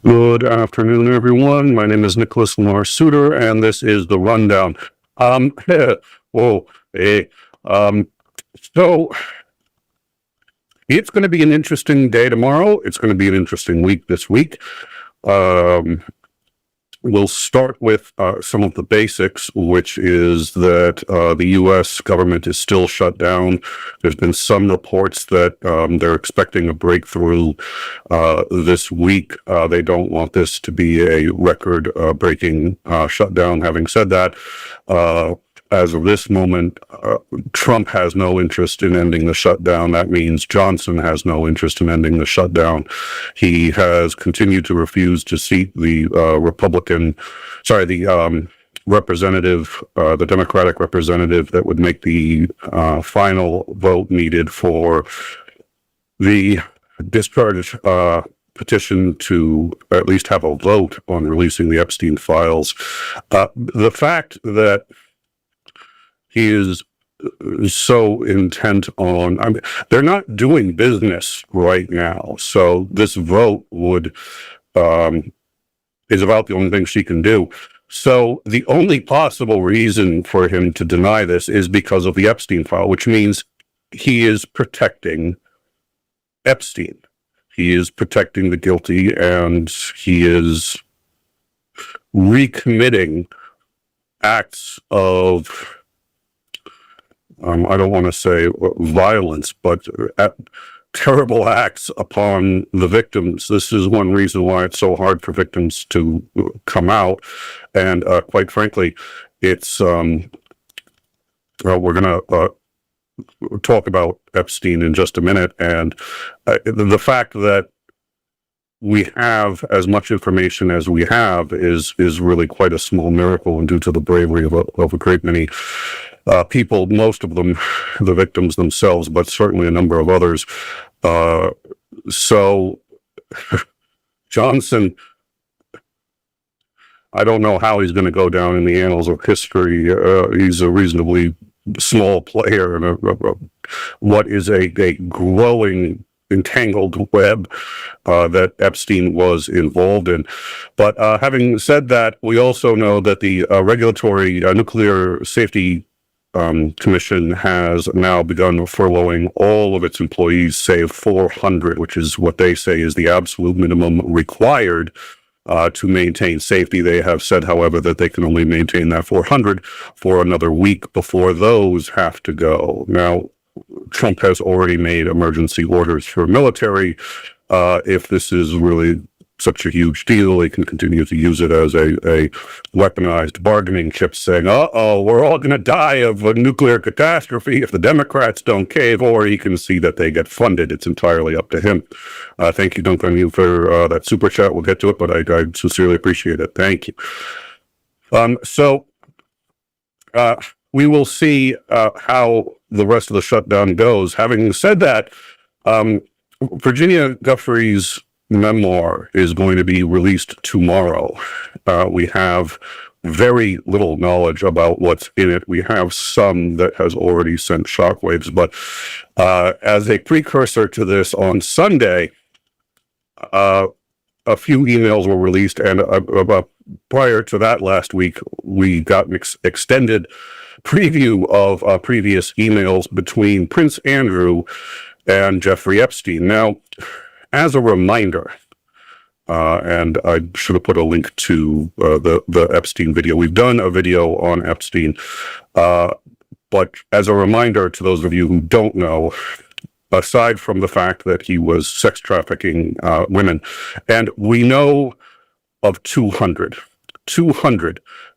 Good afternoon, everyone. My name is Nicholas Lamar Suter, and this is the Rundown. Whoa, hey. Um, so it's going to be an interesting day tomorrow. It's going to be an interesting week this week. Um, we'll start with some of the basics, which is that the U.S. government is still shut down. There's been some reports that they're expecting a breakthrough this week. They don't want this to be a record-breaking shutdown. Having said that, as of this moment, Trump has no interest in ending the shutdown. That means Johnson has no interest in ending the shutdown. He has continued to refuse to seat the representative, the Democratic representative that would make the final vote needed for the discharge petition to at least have a vote on releasing the Epstein files. The fact that he is so intent on, I mean, they're not doing business right now. So this vote is about the only thing she can do. So the only possible reason for him to deny this is because of the Epstein file, which means he is protecting Epstein. He is protecting the guilty, and he is recommitting acts of I don't want to say violence, but terrible acts upon the victims. This is one reason why it's so hard for victims to come out. And quite frankly, it's, we're going to talk about Epstein in just a minute. And the fact that we have as much information as we have is really quite a small miracle, and due to the bravery of a great many people, most of them the victims themselves, but certainly a number of others. So Johnson, I don't know how he's going to go down in the annals of history. He's a reasonably small player in what is a growing entangled web that Epstein was involved in. But having said that, we also know that the regulatory nuclear safety Commission has now begun furloughing all of its employees, save 400, which is what they say is the absolute minimum required to maintain safety. They have said, however, that they can only maintain that 400 for another week before those have to go. Now, Trump has already made emergency orders for military. If this is really such a huge deal, they can continue to use it as a weaponized bargaining chip, saying, we're all going to die of a nuclear catastrophe if the Democrats don't cave, or he can see that they get funded. It's entirely up to him. Thank you, Duncan, for that super chat. We'll get to it, but I sincerely appreciate it. Thank you. So we will see how the rest of the shutdown goes. Having said that, Virginia Giuffre's memoir is going to be released tomorrow. We have very little knowledge about what's in it. We have some that has already sent shockwaves, but as a precursor to this, on Sunday, a few emails were released, and prior to that last week, we got an extended preview of previous emails between Prince Andrew and Jeffrey Epstein. Now, as a reminder, and I should have put a link to the Epstein video. We've done a video on Epstein, but as a reminder to those of you who don't know, aside from the fact that he was sex trafficking women, and we know of 200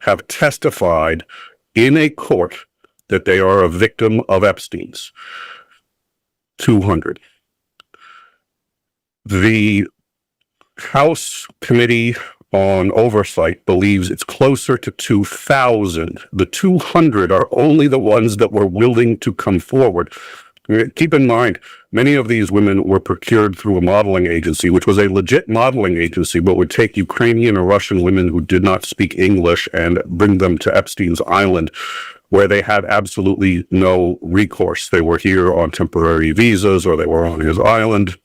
have testified in a court that they are a victim of Epstein's. 200. The House Committee on Oversight believes it's closer to 2,000. The 200 are only the ones that were willing to come forward. Keep in mind, many of these women were procured through a modeling agency, which was a legit modeling agency, but would take Ukrainian or Russian women who did not speak English and bring them to Epstein's island, where they had absolutely no recourse. They were here on temporary visas, or they were on his island.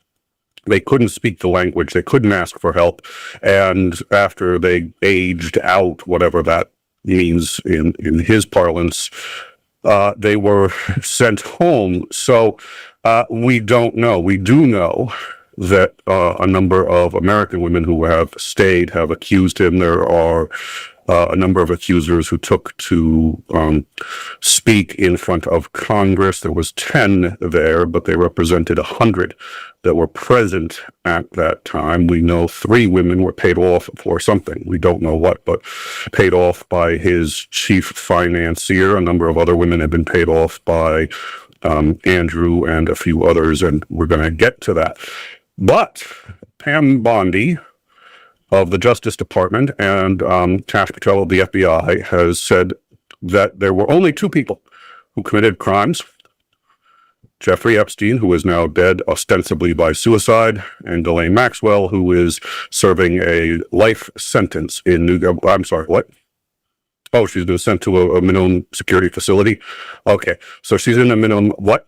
They couldn't speak the language. They couldn't ask for help. And after they aged out, whatever that means in his parlance, they were sent home. So we don't know. We do know that a number of American women who have stayed have accused him. There are a number of accusers who took to speak in front of Congress. There was 10 there, but they represented 100 that were present at that time. We know 3 women were paid off for something. We don't know what, but paid off by his chief financier. A number of other women have been paid off by Andrew and a few others, and we're going to get to that. But Pam Bondi of the Justice Department and Tash Patel of the FBI has said that there were only 2 people who committed crimes. Jeffrey Epstein, who is now dead ostensibly by suicide, and Ghislaine Maxwell, who is serving a life sentence in I'm sorry, what? Oh, she's been sent to a minimum security facility. Okay, so she's in a minimum, what?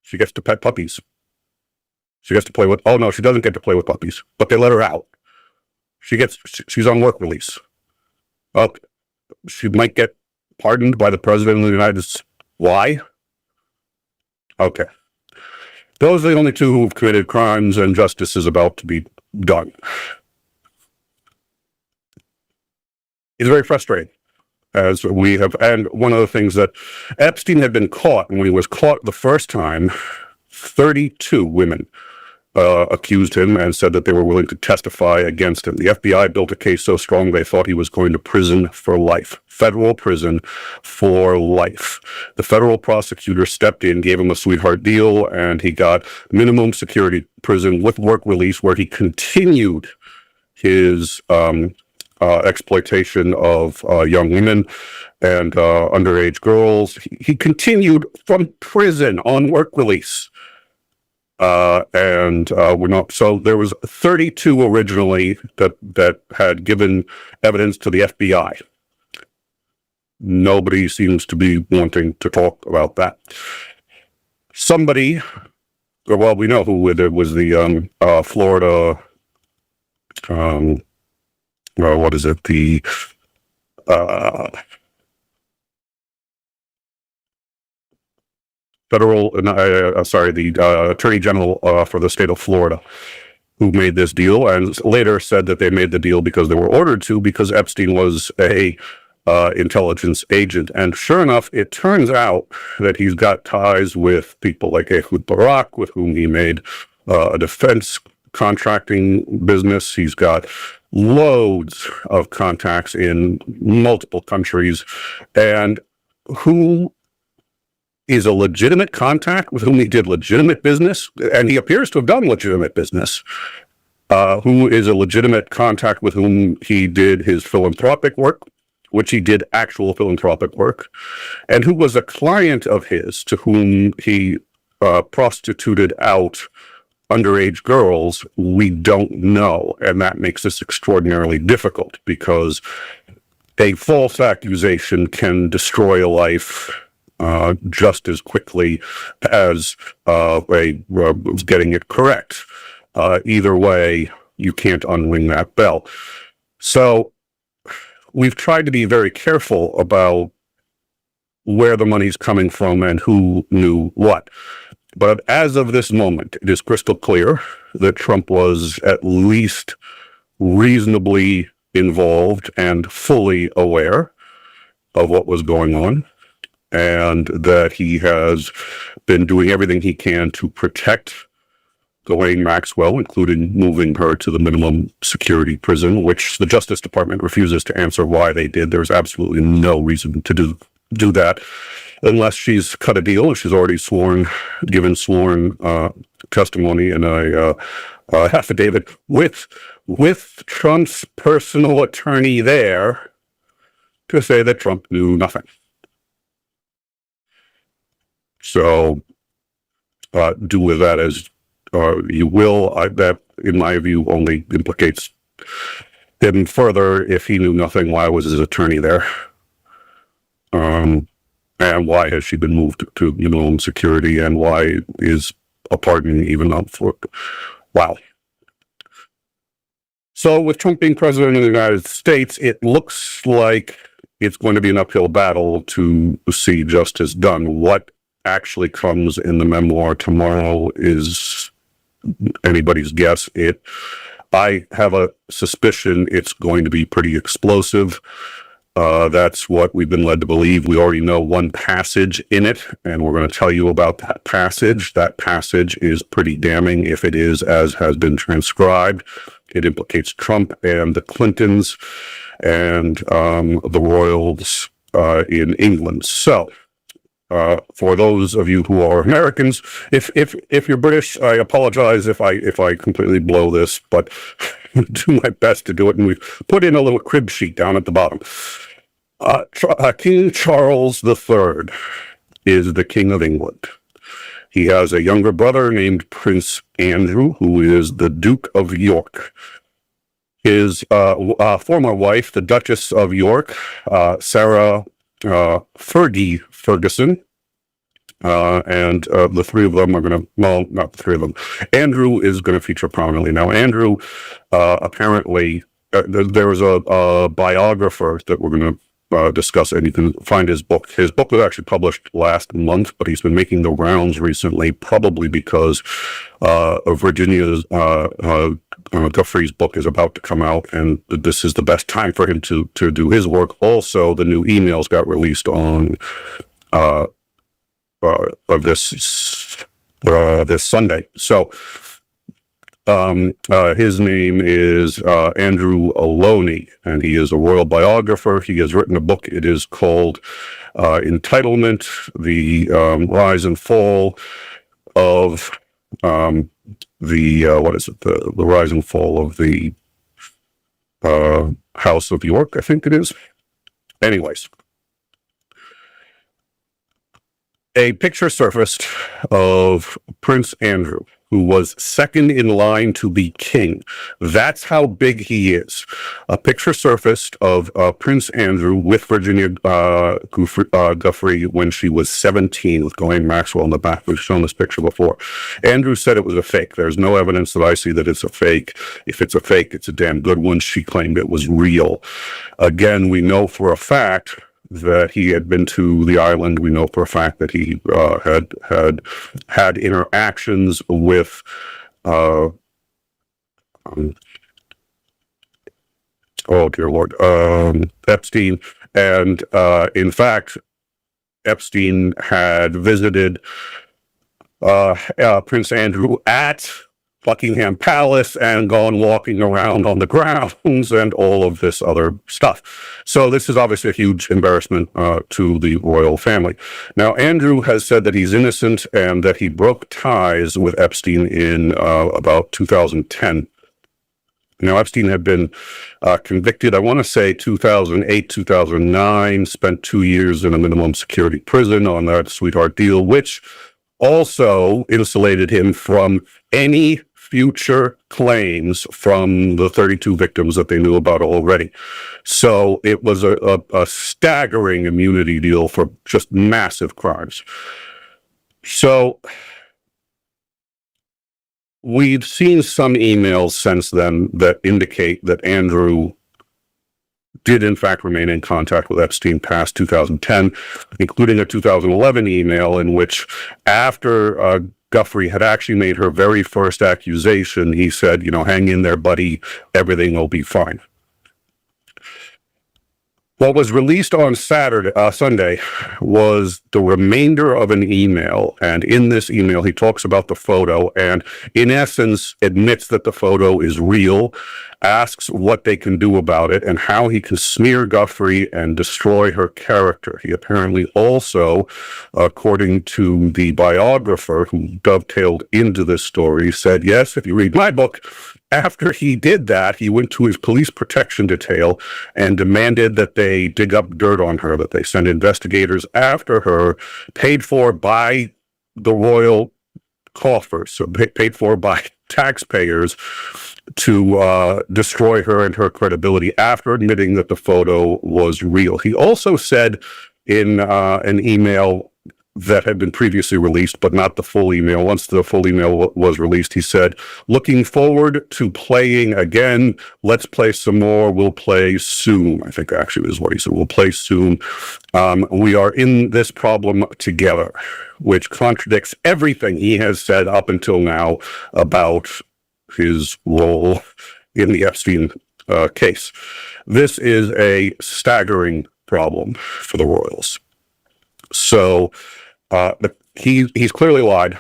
She gets to pet puppies. She gets to play with, oh no, she doesn't get to play with puppies, but they let her out. She's on work release. Okay. She might get pardoned by the President of the United States. Why? Okay. Those are the only 2 who've committed crimes, and justice is about to be done. It's very frustrating, as we have, and one of the things that Epstein had been caught, and when he was caught the first time, 32 women accused him and said that they were willing to testify against him. The FBI built a case so strong they thought he was going to prison for life. Federal prison for life. The federal prosecutor stepped in, gave him a sweetheart deal, and he got minimum security prison with work release, where he continued his exploitation of young women and underage girls. He continued from prison on work release. We're not, so there was 32 originally that had given evidence to the FBI. Nobody seems to be wanting to talk about that. Somebody, well, we know who it was, the Florida, what is it? The the Attorney General for the state of Florida, who made this deal, and later said that they made the deal because they were ordered to, because Epstein was a intelligence agent. And sure enough, it turns out that he's got ties with people like Ehud Barak, with whom he made a defense contracting business. He's got loads of contacts in multiple countries, and who is a legitimate contact with whom he did legitimate business, and he appears to have done legitimate business, who is a legitimate contact with whom he did his philanthropic work, which he did actual philanthropic work, and who was a client of his to whom he prostituted out underage girls, we don't know. And that makes this extraordinarily difficult, because a false accusation can destroy a life just as quickly as getting it correct. Either way, you can't unring that bell. So we've tried to be very careful about where the money's coming from and who knew what. But as of this moment, it is crystal clear that Trump was at least reasonably involved and fully aware of what was going on, and that he has been doing everything he can to protect Ghislaine Maxwell, including moving her to the minimum security prison, which the Justice Department refuses to answer why they did. There's absolutely no reason to do that, unless she's cut a deal. She's already given sworn testimony in a affidavit with Trump's personal attorney there to say that Trump knew nothing. So do with that as you will. That, in my view, only implicates him further. If he knew nothing, why was his attorney there? And why has she been moved to minimum security? And why is a pardon even for, wow. So with Trump being president of the United States, it looks like it's going to be an uphill battle to see justice done. What actually comes in the memoir tomorrow is anybody's guess. I have a suspicion it's going to be pretty explosive. That's what we've been led to believe. We already know one passage in it, and we're going to tell you about that passage. That passage is pretty damning if it is as has been transcribed. It implicates Trump and the Clintons and the royals in England. So, for those of you who are Americans, if you're British, I apologize if I completely blow this, but do my best to do it. And we've put in a little crib sheet down at the bottom. King Charles III is the King of England. He has a younger brother named Prince Andrew, who is the Duke of York. His former wife, the Duchess of York, Sarah Fergi Ferguson, and the three of them are going to, well, not the three of them. Andrew is going to feature prominently. Now, Andrew, apparently, there was a biographer that we're going to discuss, and you can find his book. His book was actually published last month, but he's been making the rounds recently, probably because Virginia's Giuffre's book is about to come out, and this is the best time for him to do his work. Also, the new emails got released on this Sunday. So his name is Andrew Lownie, and he is a royal biographer. He has written a book. It is called Entitlement: The Rise and Fall of the rise and fall of the House of York, I think it is. Anyways, a picture surfaced of Prince Andrew, who was second in line to be king. That's how big he is. A picture surfaced of Prince Andrew with Virginia Giuffre when she was 17, with Ghislaine Maxwell in the back. We've shown this picture before. Andrew said it was a fake. There's no evidence that I see that it's a fake. If it's a fake, it's a damn good one. She claimed it was real. Again, we know for a fact that he had been to the island. We know for a fact that he had interactions with oh dear Lord, Epstein, and in fact, Epstein had visited Prince Andrew at Buckingham Palace and gone walking around on the grounds and all of this other stuff. So this is obviously a huge embarrassment to the royal family. Now, Andrew has said that he's innocent and that he broke ties with Epstein in about 2010. Now, Epstein had been convicted, I want to say 2008, 2009, spent 2 years in a minimum security prison on that sweetheart deal, which also insulated him from any future claims from the 32 victims that they knew about already. So it was a staggering immunity deal for just massive crimes. So we've seen some emails since then that indicate that Andrew did in fact remain in contact with Epstein past 2010, including a 2011 email in which, after Giuffre had actually made her very first accusation, he said, you know, hang in there, buddy, everything will be fine. What was released on Sunday was the remainder of an email, and in this email he talks about the photo and in essence admits that the photo is real, asks what they can do about it and how he can smear Giuffre and destroy her character. He apparently also, according to the biographer who dovetailed into this story, said, yes, if you read my book, after he did that, he went to his police protection detail and demanded that they dig up dirt on her, that they send investigators after her, paid for by the royal coffers, so paid for by taxpayers, to destroy her and her credibility after admitting that the photo was real. He also said in an email that had been previously released, but not the full email. Once the full email was released, he said, "Looking forward to playing again. Let's play some more. We'll play soon." I think actually is what he said. "We'll play soon. We are in this problem together," which contradicts everything he has said up until now about his role in the Epstein case. This is a staggering problem for the royals. So he's clearly lied.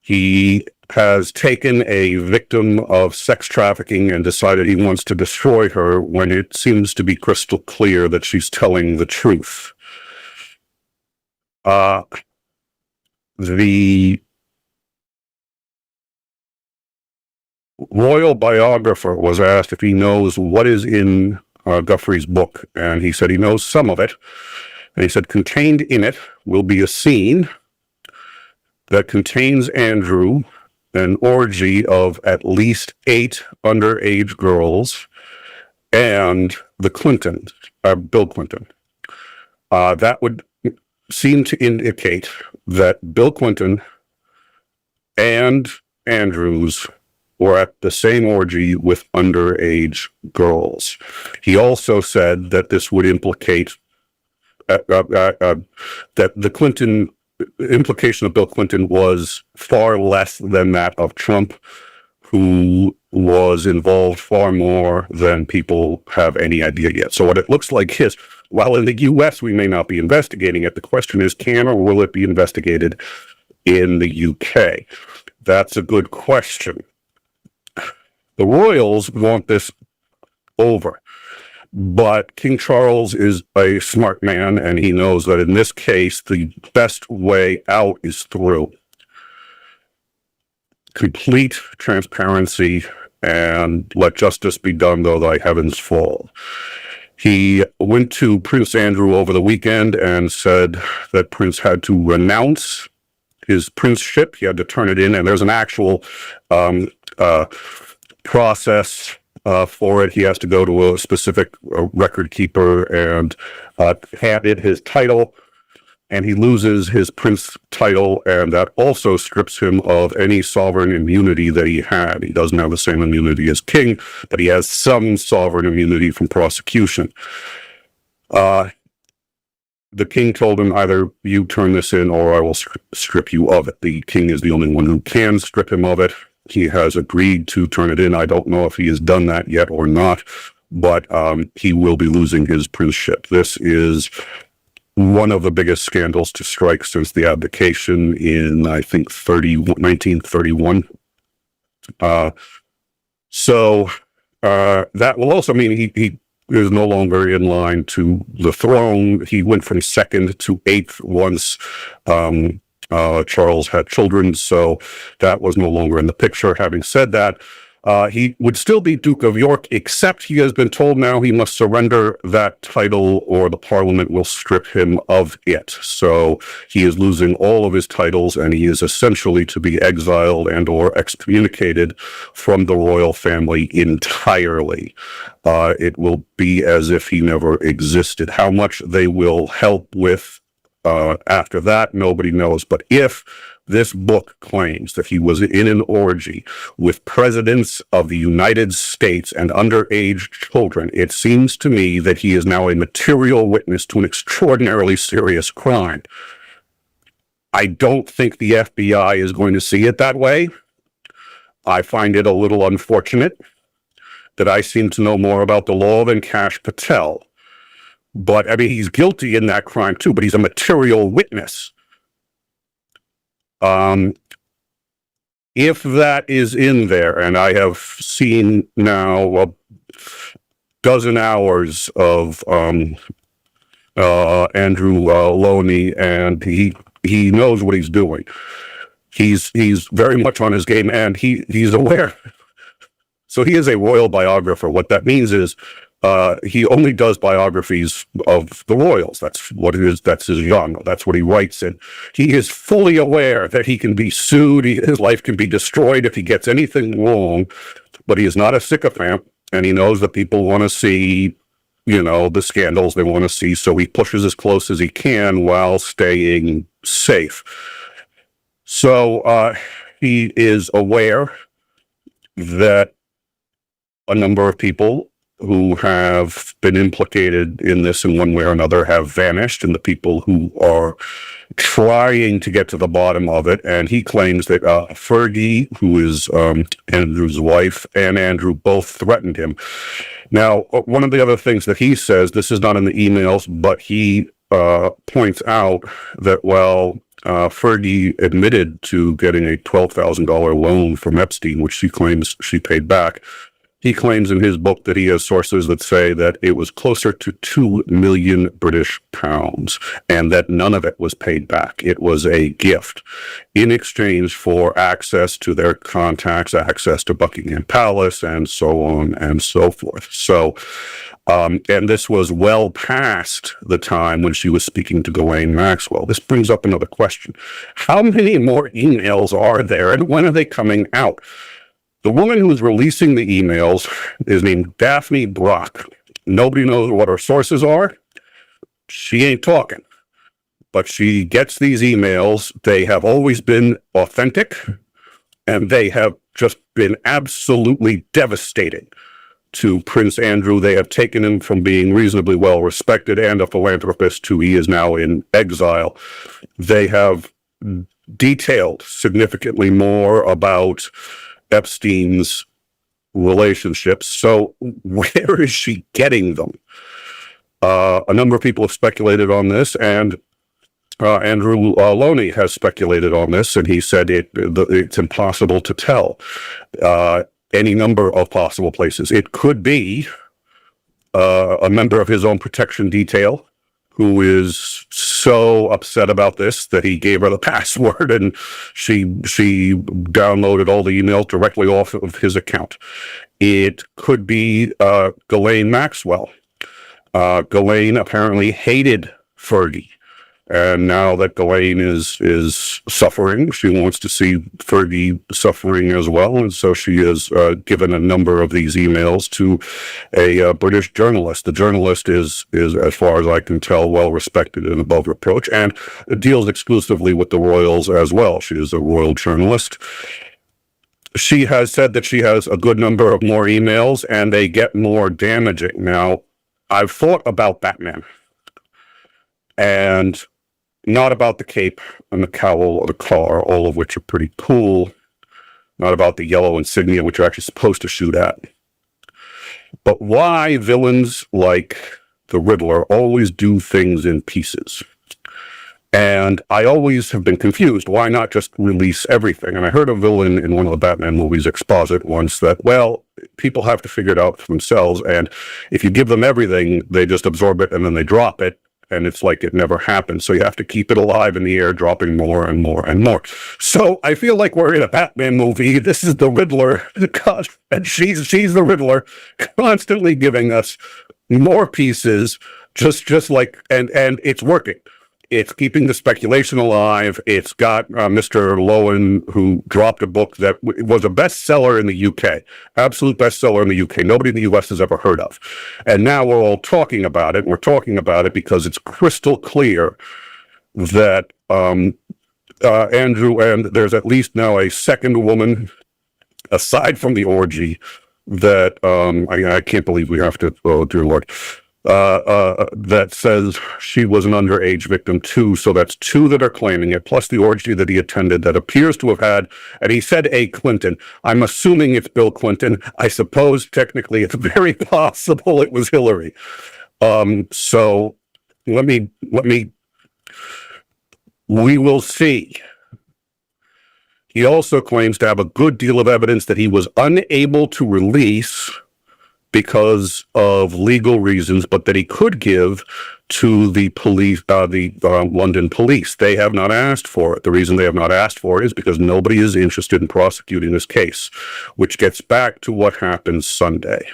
He has taken a victim of sex trafficking and decided he wants to destroy her when it seems to be crystal clear that she's telling the truth. The royal biographer was asked if he knows what is in Giuffre's book, and he said he knows some of it. And he said, contained in it will be a scene that contains Andrew, an orgy of at least 8 underage girls, and the Clintons, Bill Clinton. That would seem to indicate that Bill Clinton and Andrews were at the same orgy with underage girls. He also said that this would implicate that the Clinton implication of Bill Clinton was far less than that of Trump, who was involved far more than people have any idea yet. So what it looks like is, while in the U.S. we may not be investigating it, the question is, can or will it be investigated in the U.K.? That's a good question. The royals want this over. But King Charles is a smart man, and he knows that in this case, the best way out is through complete transparency and let justice be done, though thy heavens fall. He went to Prince Andrew over the weekend and said that Prince had to renounce his princeship. He had to turn it in, and there's an actual process for it. He has to go to a specific record keeper and hand in his title, and he loses his prince title, and that also strips him of any sovereign immunity that he had. He doesn't have the same immunity as king, but he has some sovereign immunity from prosecution. The king told him, either you turn this in or I will strip you of it. The king is the only one who can strip him of it. He has agreed to turn it in. I don't know if he has done that yet or not, but he will be losing his princeship. This is one of the biggest scandals to strike since the abdication in, I think, 1931. So that will also mean he is no longer in line to the throne. He went from 2nd to 8th once Charles had children, so that was no longer in the picture. Having said that, he would still be Duke of York, except he has been told now he must surrender that title or the Parliament will strip him of it. So he is losing all of his titles, and he is essentially to be exiled and or excommunicated from the royal family entirely. It will be as if he never existed. How much they will help with after that, nobody knows. But if this book claims that he was in an orgy with presidents of the United States and underage children, it seems to me that he is now a material witness to an extraordinarily serious crime. I don't think the FBI is going to see it that way. I find it a little unfortunate that I seem to know more about the law than Kash Patel. But, I mean, he's guilty in that crime, too, but he's a material witness. If that is in there, and I have seen now a dozen hours of Andrew Lownie, and he knows what he's doing. He's very much on his game, and he's aware. So he is a royal biographer. What that means is he only does biographies of the royals. That's what it is. That's his genre. That's what he writes in. He is fully aware that he can be sued. His life can be destroyed if he gets anything wrong, but he is not a sycophant, and he knows that people want to see the scandals they want to see. So he pushes as close as he can while staying safe. So he is aware that a number of people who have been implicated in this in one way or another have vanished, and the people who are trying to get to the bottom of it. And he claims that Fergi, who is Andrew's wife, and Andrew both threatened him. Now, one of the other things that he says, this is not in the emails, but he points out that while Fergi admitted to getting a $12,000 loan from Epstein, which she claims she paid back, he claims in his book that he has sources that say that it was closer to 2 million British pounds and that none of it was paid back. It was a gift in exchange for access to their contacts, access to Buckingham Palace, and so on and so forth. So, and this was well past the time when she was speaking to Ghislaine Maxwell. This brings up another question. How many more emails are there, and when are they coming out? The woman who is releasing the emails is named Daphne Brock. Nobody knows what her sources are. She ain't talking. But she gets these emails. They have always been authentic, and they have just been absolutely devastating to Prince Andrew. They have taken him from being reasonably well respected and a philanthropist to he is now in exile. They have detailed significantly more about Epstein's relationships. So where is she getting them? A number of people have speculated on this, and Andrew Lownie has speculated on this, and he said it's impossible to tell. Any number of possible places. It could be a member of his own protection detail who is so upset about this that he gave her the password and she downloaded all the emails directly off of his account. It could be Ghislaine Maxwell. Ghislaine apparently hated Fergi. And now that Ghislaine is suffering, she wants to see Fergi suffering as well. And so she has given a number of these emails to a British journalist. The journalist is, as far as I can tell, well respected and above reproach, and deals exclusively with the royals as well. She is a royal journalist. She has said that she has a good number of more emails, and they get more damaging. Now, I've thought about Batman, and not about the cape and the cowl or the car, all of which are pretty cool. Not about the yellow insignia, which you're actually supposed to shoot at. But why villains like the Riddler always do things in pieces. And I always have been confused. Why not just release everything? And I heard a villain in one of the Batman movies exposit once that, well, people have to figure it out for themselves. And if you give them everything, they just absorb it and then they drop it. And it's like it never happened. So you have to keep it alive in the air, dropping more and more and more. So I feel like we're in a Batman movie. This is the Riddler. God, and she's the Riddler, constantly giving us more pieces, just like, and it's working. It's keeping the speculation alive. It's got Mr. Lowen, who dropped a book that was a bestseller in the UK, absolute bestseller in the UK. Nobody in the US has ever heard of. And now we're all talking about it. We're talking about it because it's crystal clear that Andrew, and there's at least now a second woman, aside from the orgy, that I can't believe we have to, oh dear Lord, that says she was an underage victim too. So that's two that are claiming it, plus the orgy that he attended that appears to have had, and he said a Clinton. I'm assuming it's Bill Clinton. I suppose technically it's very possible it was Hillary. So we will see. He also claims to have a good deal of evidence that he was unable to release because of legal reasons, but that he could give to the police, the London police. They have not asked for it. The reason they have not asked for it is because nobody is interested in prosecuting this case, which gets back to what happened Sunday.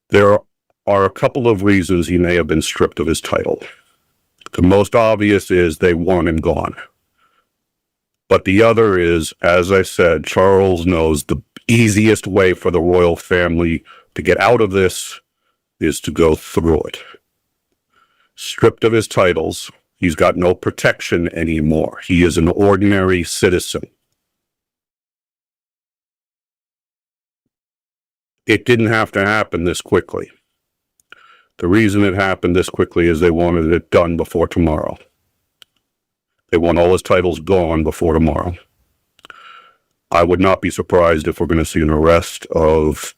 There are a couple of reasons he may have been stripped of his title. The most obvious is they won and gone. But the other is, as I said, Charles knows the easiest way for the royal family To get out of this is to go through it. Stripped of his titles, he's got no protection anymore. He is an ordinary citizen. It didn't have to happen this quickly. The reason it happened this quickly is they wanted it done before tomorrow. They want all his titles gone before tomorrow. I would not be surprised if we're going to see an arrest of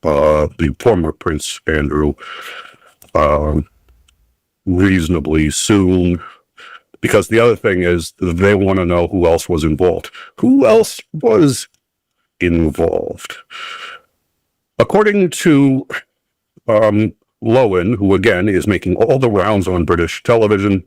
the former Prince Andrew reasonably soon. Because the other thing is, they want to know who else was involved. Who else was involved? According to Lownie, who again is making all the rounds on British television,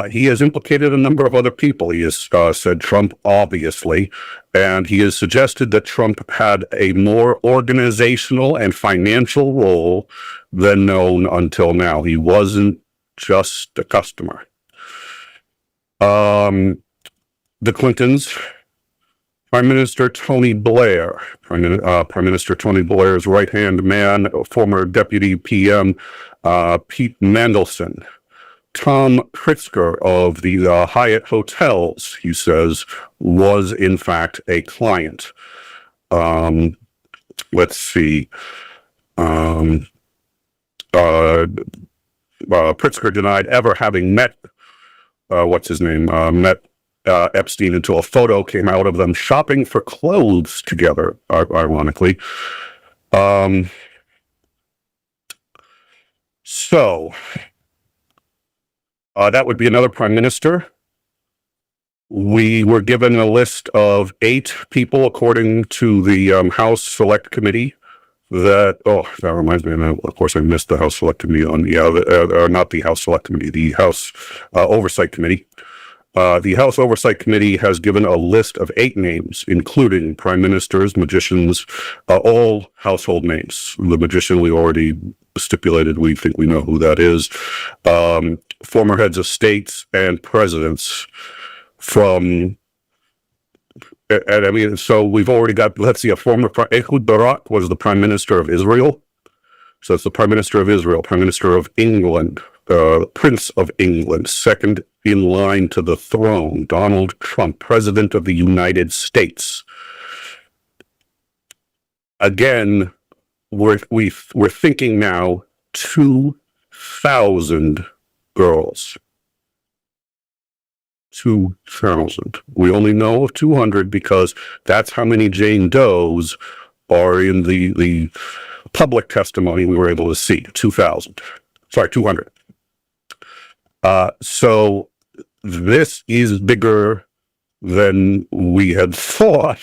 he has implicated a number of other people. He has said Trump, obviously, and he has suggested that Trump had a more organizational and financial role than known until now. He wasn't just a customer. The Clintons, Prime Minister Tony Blair, Prime Minister Tony Blair's right-hand man, former Deputy PM Pete Mandelson, Tom Pritzker of the Hyatt Hotels, he says, was in fact a client. Let's see. Pritzker denied ever having met, met Epstein until a photo came out of them shopping for clothes together, ironically. So that would be another prime minister. We were given a list of 8 people, according to the House Select Committee. That reminds me, and of course I missed the House Select Committee not the House Select Committee, the House Oversight Committee. The House Oversight Committee has given a list of 8 names, including prime ministers, magicians, all household names. The magician we already stipulated, we think we know who that is. Former heads of states and presidents from, and I mean, so we've already got, let's see, Ehud Barak was the prime minister of Israel. So it's the prime minister of Israel, prime minister of England, Prince of England, second in line to the throne, Donald Trump, president of the United States. Again, we're thinking now 2,000 girls. 2,000. We only know of 200 because that's how many Jane Does are in the public testimony we were able to see. 2,000. Sorry, 200. So this is bigger than we had thought,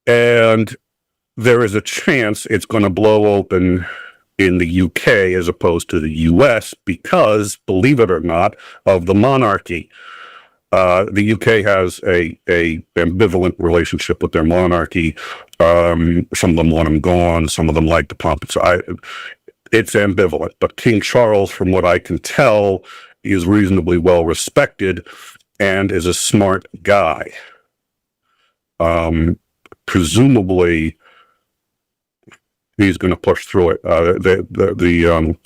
and there is a chance it's going to blow open in the UK as opposed to the US because, believe it or not, of the monarchy. The UK has a ambivalent relationship with their monarchy. Some of them want them gone. Some of them like the pomp. It's ambivalent. But King Charles, from what I can tell, is reasonably well respected and is a smart guy. Presumably, he's going to push through it.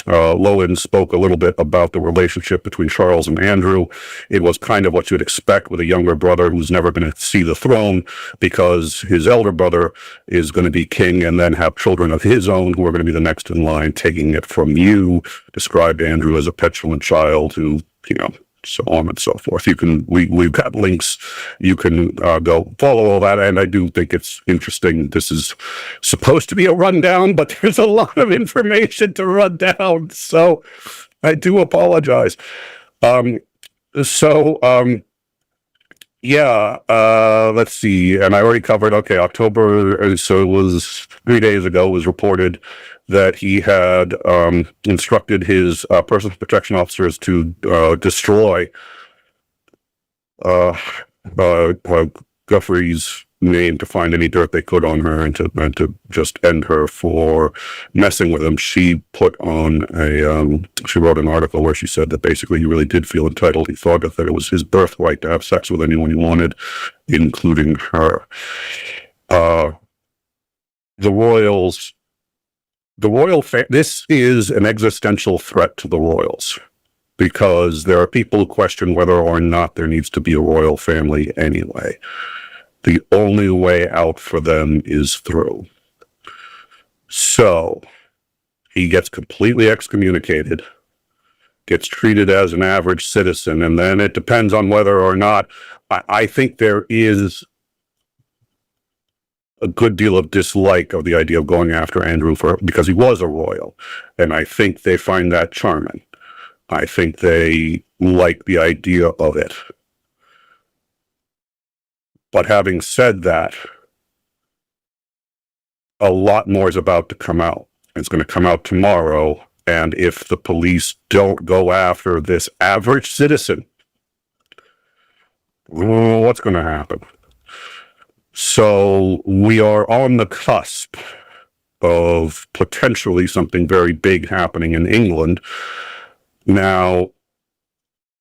Lownie spoke a little bit about the relationship between Charles and Andrew. It was kind of what you'd expect with a younger brother who's never going to see the throne because his elder brother is going to be king and then have children of his own who are going to be the next in line taking it from you. Described Andrew as a petulant child who, so on and so forth. We've got links. You can go follow all that. And I do think it's interesting. This is supposed to be a rundown, but there's a lot of information to run down. So I do apologize. Let's see. And I already covered, October. So it was 3 days ago, was reported that he had instructed his personal protection officers to destroy Giuffre's name to find any dirt they could on her and to just end her for messing with him. She put on she wrote an article where she said that basically he really did feel entitled. He thought that it was his birthright to have sex with anyone he wanted, including her. the royals, this is an existential threat to the royals, because there are people who question whether or not there needs to be a royal family anyway. The only way out for them is through. So he gets completely excommunicated, gets treated as an average citizen, and then it depends on whether or not, I think there is a good deal of dislike of the idea of going after Andrew because he was a royal, and I think they find that charming. I think they like the idea of it. But having said that, a lot more is about to come out. It's going to come out tomorrow, and if the police don't go after this average citizen, what's going to happen? So we are on the cusp of potentially something very big happening in England. Now,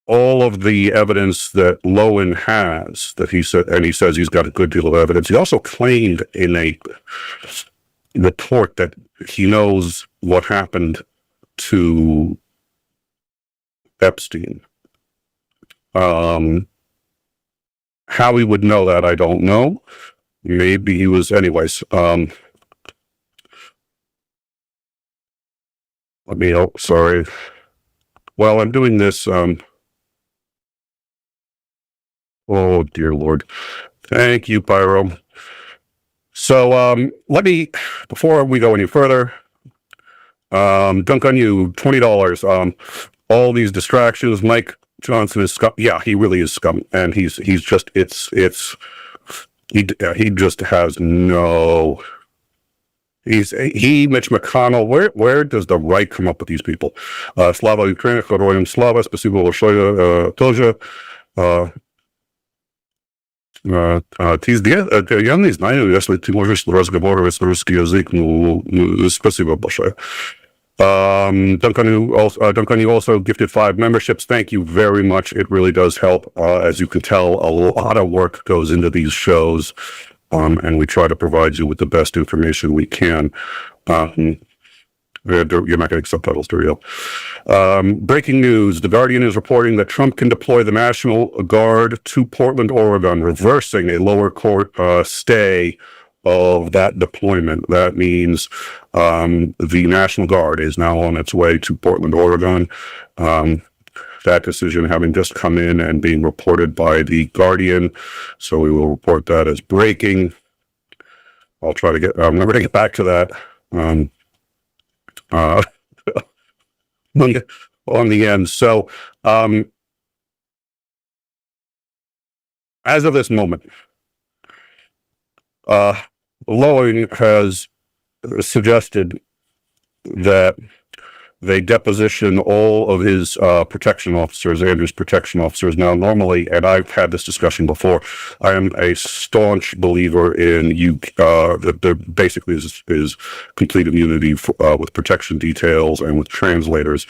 all of the evidence that Lownie has, that he said, and he says he's got a good deal of evidence. He also claimed in a report that he knows what happened to Epstein. How he would know that, I don't know. Maybe he was, anyways. Sorry. While I'm doing this, oh dear Lord. Thank you, Pyro. So, let me, before we go any further, dunk on you, $20. All these distractions, Mike Johnson is scum. Yeah, he really is scum, and he's just he just has no. Mitch McConnell. Where does the right come up with these people? Slava Ukraine, Heroyam Slava, Spasibo Большое, тоже. Я не знаю, если ты можешь разговаривать русский язык, спасибо большое. Duncan, you also gifted 5 memberships. Thank you very much. It really does help. As you can tell, a lot of work goes into these shows, and we try to provide you with the best information we can. You're not getting subtitles, do you? Breaking news. The Guardian is reporting that Trump can deploy the National Guard to Portland, Oregon, reversing a lower court stay of that deployment. That means the National Guard is now on its way to Portland, Oregon. That decision having just come in and being reported by the Guardian. So we will report that as breaking. I'll try to get, I'm never going to get back to that. On the end. So, as of this moment, Lownie has suggested that they deposition all of his protection officers, Andrew's protection officers. Now, normally, and I've had this discussion before, I am a staunch believer in that there basically is complete immunity with protection details and with translators.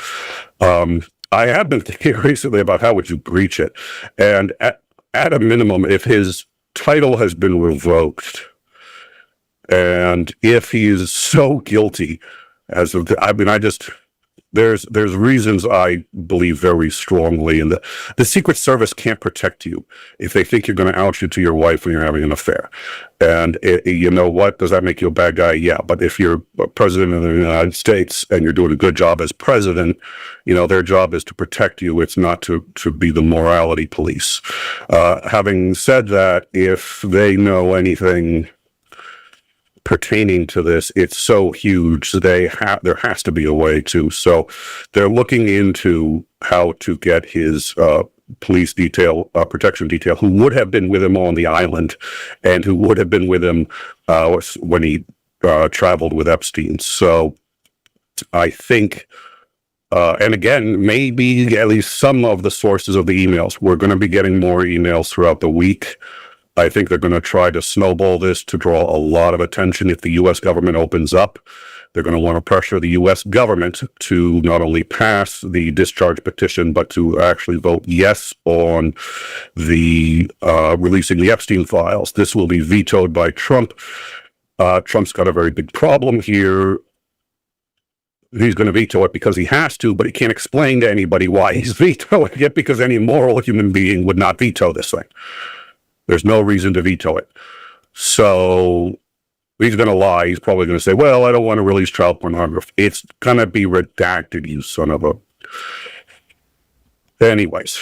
I have been thinking recently about how would you breach it, and at a minimum, if his title has been revoked, and if he is so guilty as of, there's reasons I believe very strongly, and the Secret Service can't protect you if they think you're going to out you to your wife when you're having an affair. And you know what? Does that make you a bad guy? Yeah. But if you're president of the United States and you're doing a good job as president, their job is to protect you. It's not to be the morality police. Having said that, if they know anything pertaining to this, it's so huge, there has to be a way to. So they're looking into how to get his police detail, protection detail, who would have been with him on the island and who would have been with him when he traveled with Epstein. So I think, and again, maybe at least some of the sources of the emails, we're going to be getting more emails throughout the week. I think they're going to try to snowball this to draw a lot of attention. If the U.S. government opens up, they're going to want to pressure the U.S. government to not only pass the discharge petition, but to actually vote yes on the releasing the Epstein files. This will be vetoed by Trump. Trump's got a very big problem here. He's going to veto it because he has to, but he can't explain to anybody why he's vetoing it, because any moral human being would not veto this thing. There's no reason to veto it. So he's going to lie. He's probably going to say, well, I don't want to release child pornography. It's going to be redacted, you son of a... Anyways,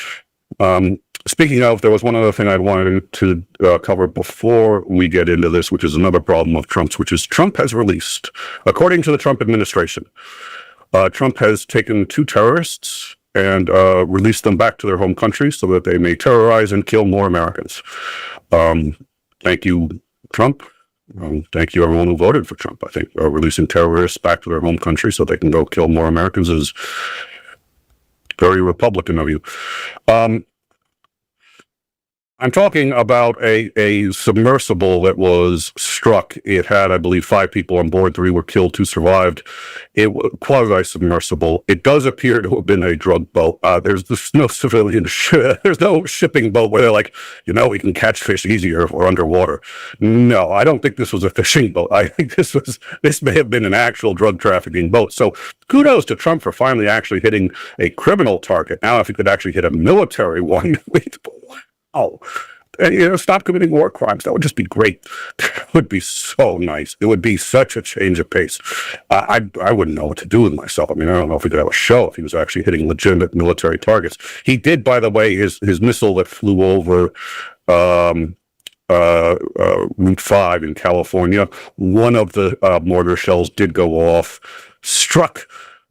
speaking of, there was one other thing I wanted to cover before we get into this, which is another problem of Trump's, which is Trump has released, according to the Trump administration, Trump has taken 2 terrorists and released them back to their home countries so that they may terrorize and kill more Americans. Thank you, Trump. Thank you, everyone who voted for Trump. I think releasing terrorists back to their home country so they can go kill more Americans is very Republican of you. I'm talking about a submersible that was struck. It had, I believe, 5 people on board. 3 were killed, 2 survived. It was quasi-submersible. It does appear to have been a drug boat. There's no civilian there's no shipping boat where they're like, we can catch fish easier if we're underwater. No, I don't think this was a fishing boat. I think this may have been an actual drug trafficking boat. So kudos to Trump for finally actually hitting a criminal target. Now, if he could actually hit a military one, oh, and, stop committing war crimes. That would just be great. That would be so nice. It would be such a change of pace. I wouldn't know what to do with myself. I mean, I don't know if we could have a show if he was actually hitting legitimate military targets. He did, by the way, his missile that flew over Route 5 in California, one of the mortar shells did go off, struck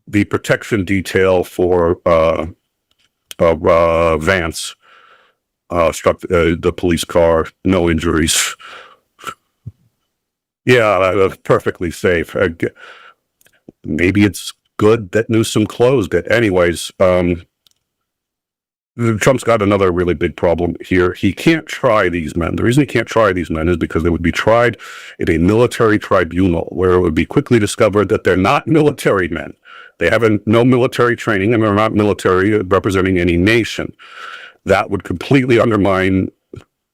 the protection detail for Vance. Struck the police car, no injuries. Yeah, perfectly safe. Maybe it's good that Newsom closed it. Anyways, Trump's got another really big problem here. He can't try these men. The reason he can't try these men is because they would be tried in a military tribunal where it would be quickly discovered that they're not military men. They have no military training and they're not military representing any nation. That would completely undermine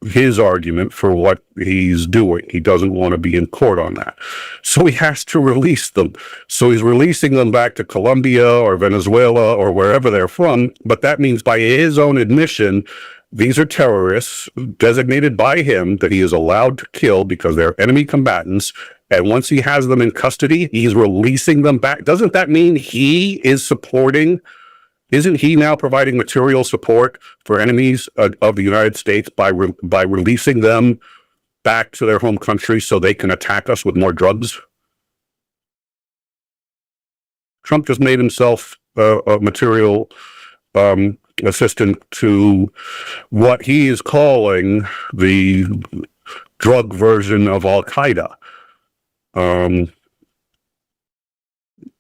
his argument for what he's doing. He doesn't want to be in court on that. So he has to release them. So he's releasing them back to Colombia or Venezuela or wherever they're from. But that means by his own admission, these are terrorists designated by him that he is allowed to kill because they're enemy combatants. And once he has them in custody, he's releasing them back. Doesn't that mean he is supporting... Isn't he now providing material support for enemies of the United States by releasing them back to their home country so they can attack us with more drugs? Trump just made himself a material assistant to what he is calling the drug version of Al-Qaeda.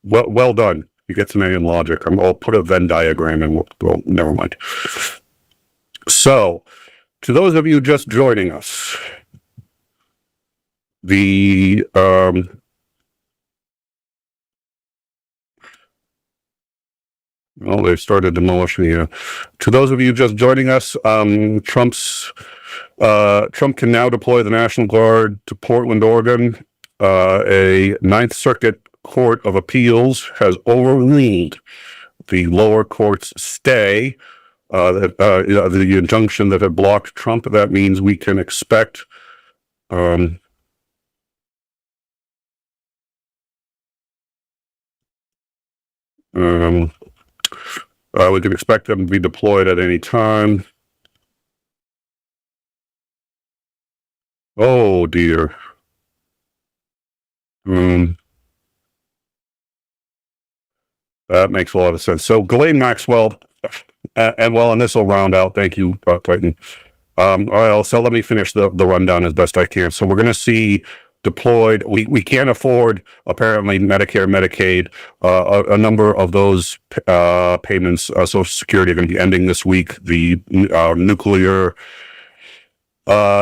Well done. You get some alien logic. I'll put a Venn diagram and well, never mind. So, to those of you just joining us, they started demolishing the. To those of you just joining us, Trump can now deploy the National Guard to Portland, Oregon. A Ninth Circuit Court of Appeals has overruled the lower court's stay, the injunction that had blocked Trump. That means we can expect we can expect them to be deployed at any time. Oh dear. That makes a lot of sense. So, Ghislaine, Maxwell, and this will round out. Thank you, Clayton. All right, so let me finish the rundown as best I can. So, we're going to see deployed. We can't afford, apparently, Medicare, Medicaid. A number of those payments, Social Security, are going to be ending this week. The nuclear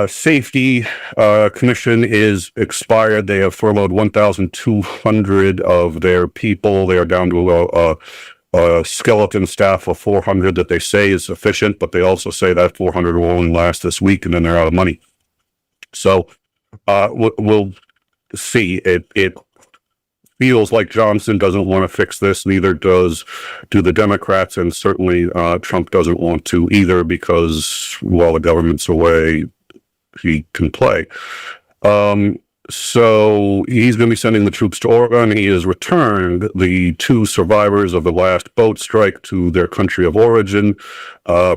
Safety Commission is expired. They have furloughed 1,200 of their people. They are down to a skeleton staff of 400 that they say is sufficient, but they also say that 400 will only last this week and then they're out of money. So we'll see. It feels like Johnson doesn't want to fix this. Neither do the Democrats, and certainly Trump doesn't want to either, because while the government's away, he can play. So he's going to be sending the troops to Oregon. He has returned the 2 survivors of the last boat strike to their country of origin,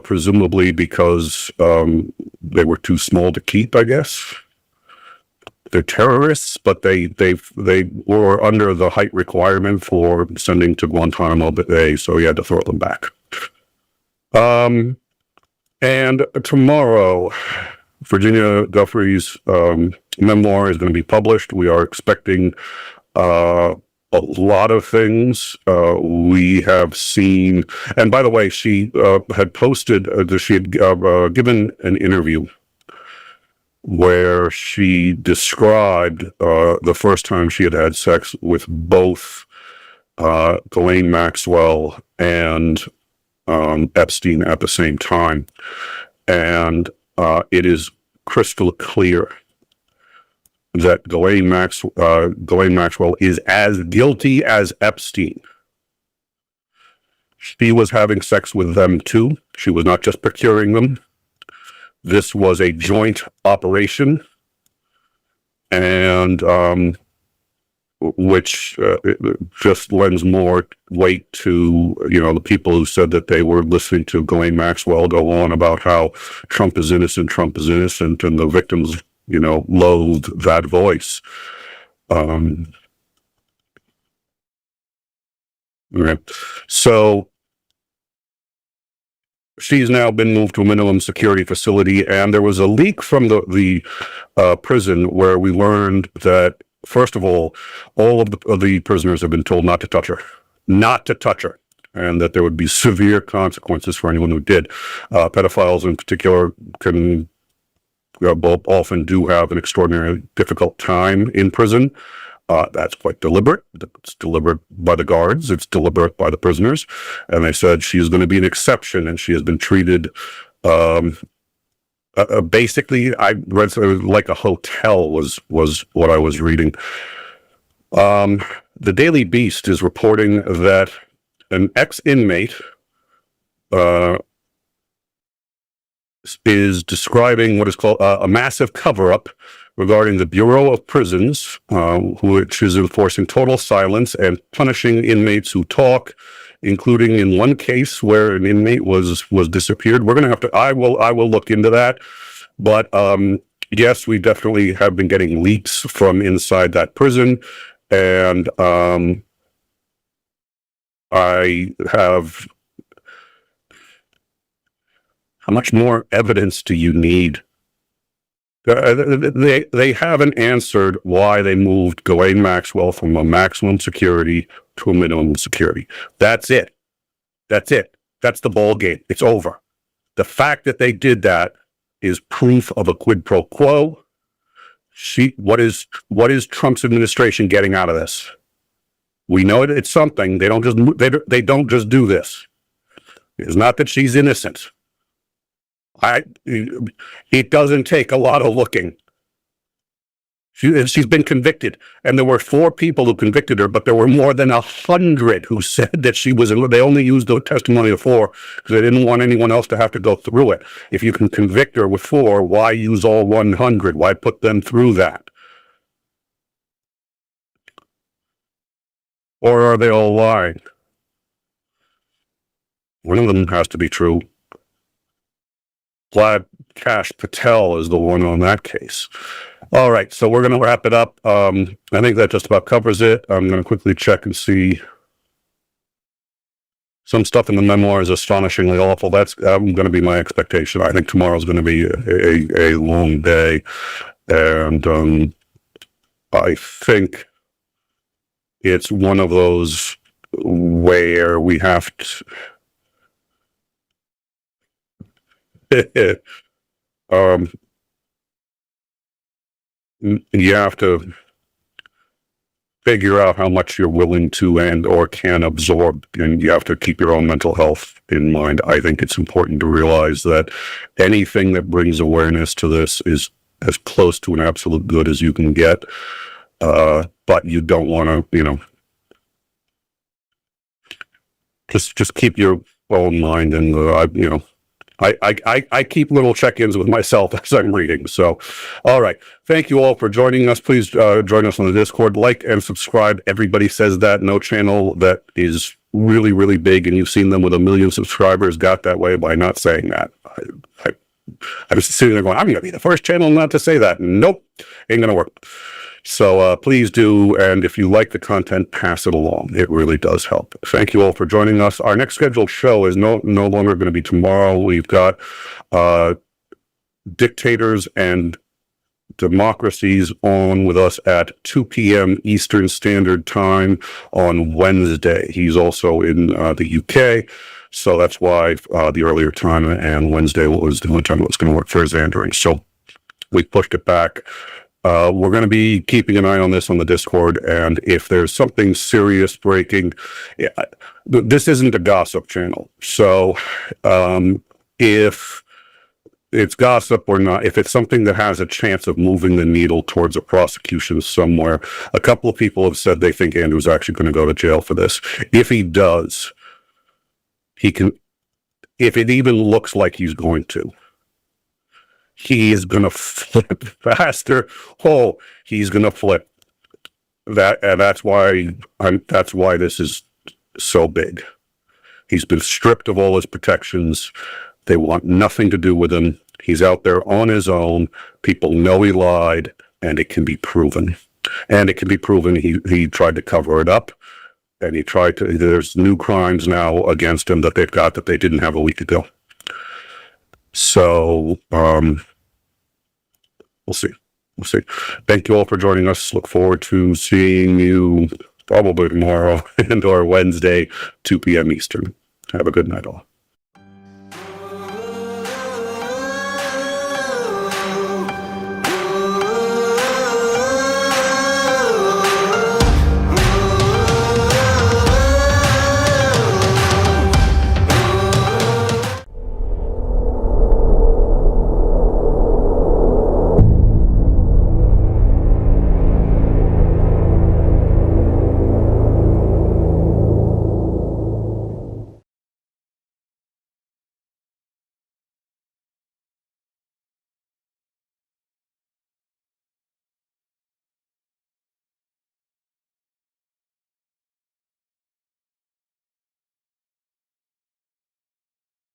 presumably because they were too small to keep, I guess. They're terrorists, but they were under the height requirement for sending to Guantanamo Bay, so he had to throw them back. And tomorrow, Virginia Giuffre's memoir is going to be published. We are expecting a lot of things. We have seen, and by the way, she had posted that she had given an interview where she described the first time she had had sex with both Ghislaine Maxwell and Epstein at the same time. And it is crystal clear that Ghislaine Maxwell is as guilty as Epstein. She was having sex with them too. She was not just procuring them. This was a joint operation, and which just lends more weight to, the people who said that they were listening to Ghislaine Maxwell go on about how Trump is innocent, and the victims, loathed that voice. Okay. So she's now been moved to a minimum security facility, and there was a leak from the prison where we learned that, first of all of the prisoners have been told not to touch her, and that there would be severe consequences for anyone who did. Pedophiles in particular can often do have an extraordinarily difficult time in prison. That's quite deliberate. It's deliberate by the guards. It's deliberate by the prisoners. And they said she's going to be an exception, and she has been treated basically, I read like a hotel was what I was reading. The Daily Beast is reporting that an ex-inmate is describing what is called a massive cover-up regarding the Bureau of Prisons, which is enforcing total silence and punishing inmates who talk, including in one case where an inmate was disappeared. We're going to have to, I will look into that. But yes, we definitely have been getting leaks from inside that prison. And I have, how much more evidence do you need? They haven't answered why they moved Ghislaine Maxwell from a maximum security to a minimum security. That's it. That's the ball game. It's over. The fact that they did that is proof of a quid pro quo. What is Trump's administration getting out of this? We know it's something. They don't just do this. It's not that she's innocent. It doesn't take a lot of looking. She's been convicted, and there were 4 people who convicted her, but there were more than 100 who said that she was. They only used the testimony of 4 because they didn't want anyone else to have to go through it. If you can convict her with 4, why use all 100? Why put them through that? Or are they all lying? One of them has to be true. Vlad Cash Patel is the one on that case. All right, so we're going to wrap it up. I think that just about covers it. I'm going to quickly check and see. Some stuff in the memoir is astonishingly awful. That's going to be my expectation. I think tomorrow's going to be a long day. And I think it's one of those where we have to... you have to figure out how much you're willing to and or can absorb, and you have to keep your own mental health in mind. I think it's important to realize that anything that brings awareness to this is as close to an absolute good as you can get. But you don't want to, just keep your own mind, and I keep little check-ins with myself as I'm reading. So, all right. Thank you all for joining us. Please join us on the Discord. Like and subscribe. Everybody says that. No channel that is really, really big, and you've seen them with 1 million subscribers, got that way by not saying that. I was sitting there going, I'm going to be the first channel not to say that. Nope. Ain't going to work. So please do, and if you like the content, pass it along. It really does help. Thank you all for joining us. Our next scheduled show is no longer going to be tomorrow. We've got Dictators and Democracies on with us at 2 p.m. Eastern Standard Time on Wednesday. He's also in the UK, so that's why the earlier time, and Wednesday was the only time it was going to work for Xandering. So we pushed it back. We're going to be keeping an eye on this on the Discord, and if there's something serious breaking, this isn't a gossip channel. So if it's gossip or not, if it's something that has a chance of moving the needle towards a prosecution somewhere, a couple of people have said they think Andrew's actually going to go to jail for this. If he does, he can, if it even looks like he's going to, he is going to flip faster. Oh, he's going to flip that. And that's why this is so big. He's been stripped of all his protections. They want nothing to do with him. He's out there on his own. People know he lied, and it can be proven. And it can be proven he tried to cover it up, and there's new crimes now against him that they've got that they didn't have a week ago. So, we'll see. We'll see. Thank you all for joining us. Look forward to seeing you probably tomorrow and or Wednesday, 2 p.m. Eastern. Have a good night all.